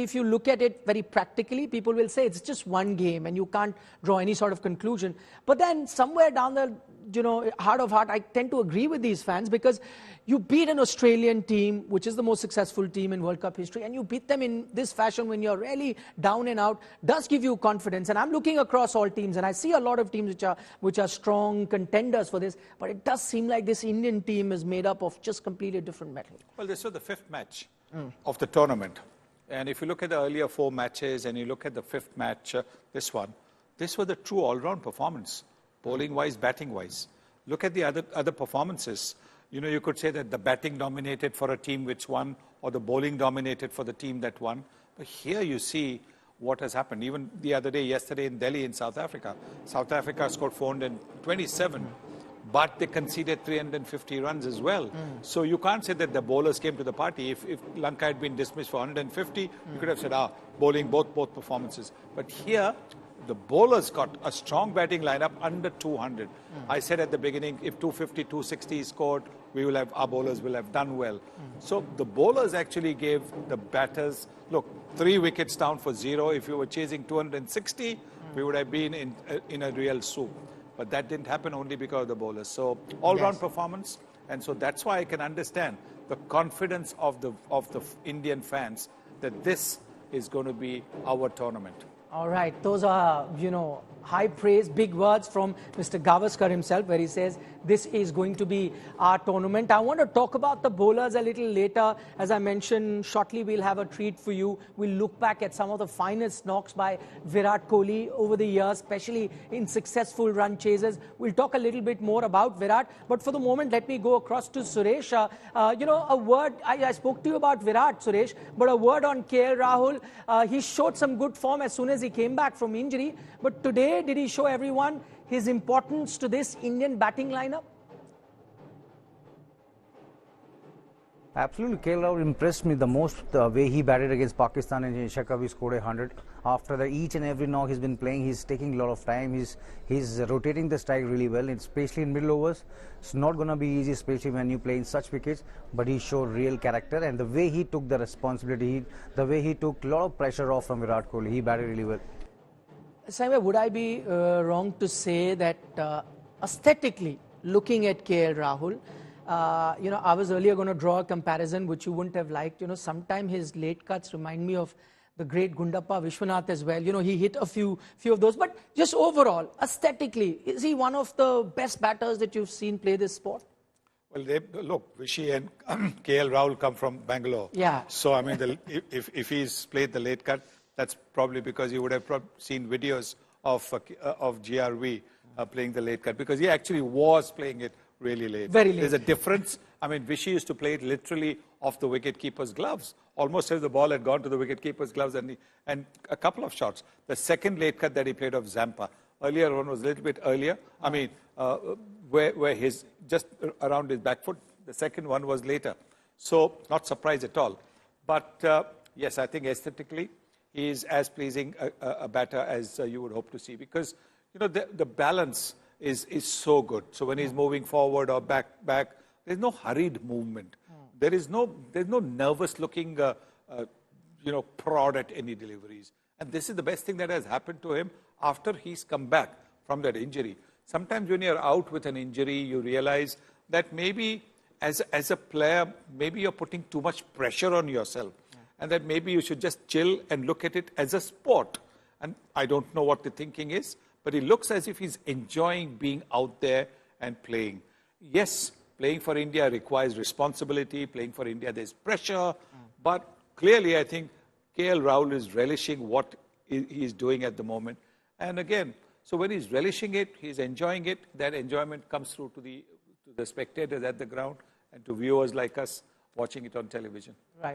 if you look at it very practically, people will say it's just one game and you can't draw any sort of conclusion. But then somewhere down the heart of heart, I tend to agree with these fans, because you beat an Australian team, which is the most successful team in World Cup history, and you beat them in this fashion when you're really down and out, does give you confidence. And I'm looking across all teams, and I see a lot of teams which are strong contenders for this, but it does seem like this Indian team is made up of just completely different metal. Well, this was the fifth match of the tournament. And if you look at the earlier 4 matches and you look at the fifth match, this was the true all-round performance. Bowling-wise, batting-wise. Look at the other performances. You could say that the batting dominated for a team which won, or the bowling dominated for the team that won. But here you see what has happened. Even the other day, yesterday in Delhi in South Africa. South Africa scored 427, but they conceded 350 runs as well. So you can't say that the bowlers came to the party. If Lanka had been dismissed for 150, you could have said, bowling, both performances. But here, the bowlers got a strong batting lineup under 200. I said at the beginning, if 250, 260 scored, our bowlers will have done well. So the bowlers actually gave the batters, look, 3 wickets down for 0. If you were chasing 260, we would have been in a real soup. But that didn't happen only because of the bowlers. So all-round performance. And so that's why I can understand the confidence of the Indian fans that this is going to be our tournament. All right, those are, high praise, big words from Mr. Gavaskar himself, where he says this is going to be our tournament. I want to talk about the bowlers a little later. As I mentioned, shortly we'll have a treat for you. We'll look back at some of the finest knocks by Virat Kohli over the years, especially in successful run chases. We'll talk a little bit more about Virat. But for the moment, let me go across to Suresh. A word, I spoke to you about Virat, Suresh, but a word on KL Rahul. He showed some good form as soon as he came back from injury. But today, did he show everyone his importance to this Indian batting lineup? Absolutely, KL Rahul impressed me the most, the way he batted against Pakistan in Asia Cup. He scored 100. After that, each and every knock he's been playing, he's taking a lot of time. He's rotating the strike really well, especially in middle overs. It's not going to be easy, especially when you play in such wickets, but he showed real character, and the way he took the responsibility, the way he took a lot of pressure off from Virat Kohli, he batted really well. Saima, would I be wrong to say that aesthetically, looking at KL Rahul, I was earlier going to draw a comparison which you wouldn't have liked. Sometimes his late cuts remind me of the great Gundappa Vishwanath as well. He hit a few of those. But just overall, aesthetically, is he one of the best batters that you've seen play this sport? Well, look, Vishy and KL Rahul come from Bangalore. Yeah. So, I mean, if he's played the late cut, that's probably because you would have seen videos of GRV playing the late cut, because he actually was playing it really late. Very late. There's a difference. I mean, Vishy used to play it literally off the wicket-keeper's gloves, almost as the ball had gone to the wicket-keeper's gloves, and a couple of shots. The second late cut that he played of Zampa, earlier one was a little bit earlier. I mean, where his, just around his back foot, the second one was later. So, not surprised at all. But, yes, I think aesthetically, he is as pleasing a batter as you would hope to see, because, the balance is so good. So when he's moving forward or back, there's no hurried movement. There's no nervous looking, prod at any deliveries. And this is the best thing that has happened to him after he's come back from that injury. Sometimes when you're out with an injury, you realize that maybe as a player, maybe you're putting too much pressure on yourself. And that maybe you should just chill and look at it as a sport. And I don't know what the thinking is, but it looks as if he's enjoying being out there and playing. Yes, playing for India requires responsibility. Playing for India, there's pressure. But clearly, I think KL Rahul is relishing what he's doing at the moment. And again, so when he's relishing it, he's enjoying it. That enjoyment comes through to the spectators at the ground and to viewers like us watching it on television. Right.